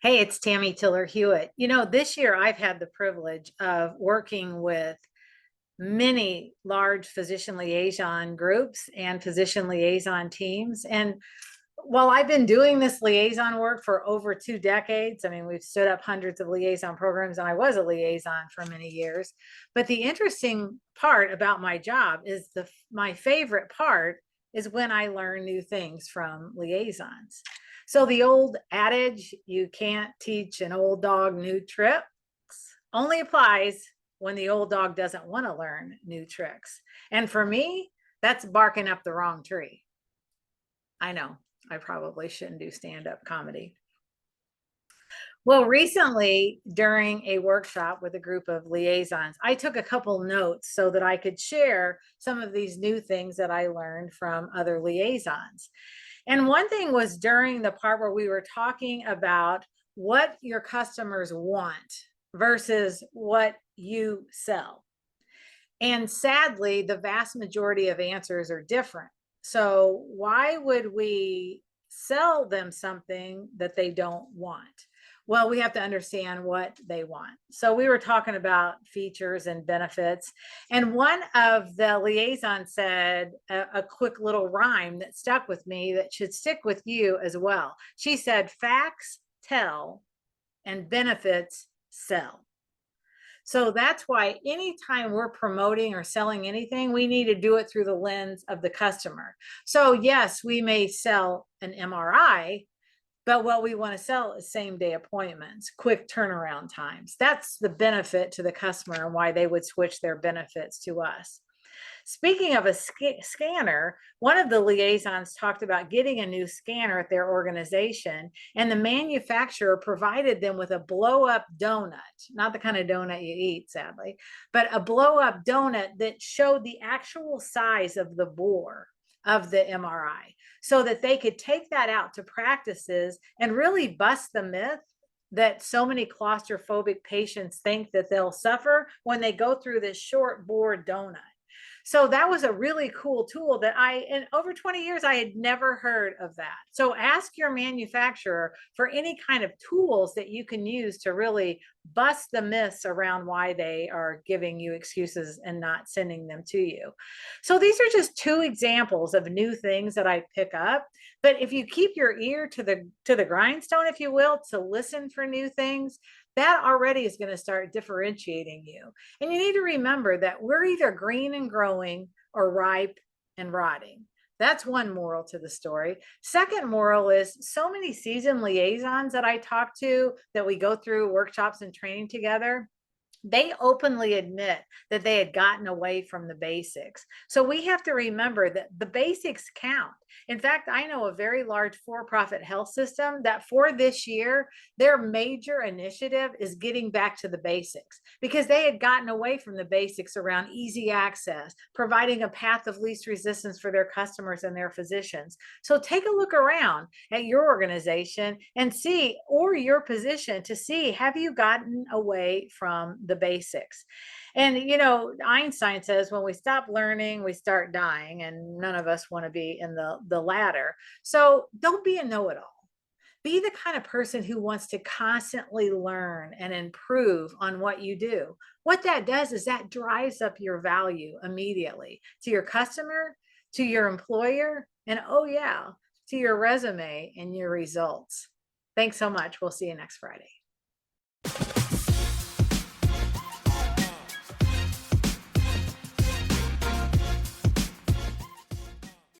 Hey, it's Tammy Tiller-Hewitt. This year I've had the privilege of working with many large physician liaison groups and physician liaison teams. And while I've been doing this liaison work for over 2 decades, I mean, we've stood up hundreds of liaison programs, and I was a liaison for many years. But the interesting part about my job is my favorite part is when I learn new things from liaisons. So the old adage, you can't teach an old dog new tricks, only applies when the old dog doesn't want to learn new tricks. And for me, that's barking up the wrong tree. I know I probably shouldn't do stand-up comedy. Well, recently during a workshop with a group of liaisons, I took a couple notes so that I could share some of these new things that I learned from other liaisons. And one thing was during the part where we were talking about what your customers want versus what you sell. And sadly, the vast majority of answers are different. So why would we sell them something that they don't want? Well, we have to understand what they want. So we were talking about features and benefits. And one of the liaisons said a quick little rhyme that stuck with me that should stick with you as well. She said, facts tell and benefits sell. So that's why anytime we're promoting or selling anything, we need to do it through the lens of the customer. So yes, we may sell an MRI, but what we want to sell is same day appointments, quick turnaround times. That's the benefit to the customer and why they would switch their benefits to us. Speaking of a scanner, one of the liaisons talked about getting a new scanner at their organization, and the manufacturer provided them with a blow up donut, not the kind of donut you eat, sadly, but a blow up donut that showed the actual size of the bore of the MRI so that they could take that out to practices and really bust the myth that so many claustrophobic patients think that they'll suffer when they go through this short bore donut. So that was a really cool tool that in over 20 years, I had never heard of that. So ask your manufacturer for any kind of tools that you can use to really bust the myths around why they are giving you excuses and not sending them to you. So these are just two examples of new things that I pick up. But if you keep your ear to the grindstone, if you will, to listen for new things, that already is going to start differentiating you. And you need to remember that we're either green and growing or ripe and rotting. That's one moral to the story. Second moral is so many seasoned liaisons that I talk to that we go through workshops and training together, they openly admit that they had gotten away from the basics. So we have to remember that the basics count. In fact, I know a very large for-profit health system that for this year, their major initiative is getting back to the basics because they had gotten away from the basics around easy access, providing a path of least resistance for their customers and their physicians. So take a look around at your organization and see, or your position to see, have you gotten away from the basics? And Einstein says when we stop learning, we start dying, and none of us want to be in the latter. So don't be a know-it-all. Be the kind of person who wants to constantly learn and improve on what you do. What that does is that drives up your value immediately to your customer, to your employer, and oh yeah, to your resume and your results. Thanks so much. We'll see you next Friday.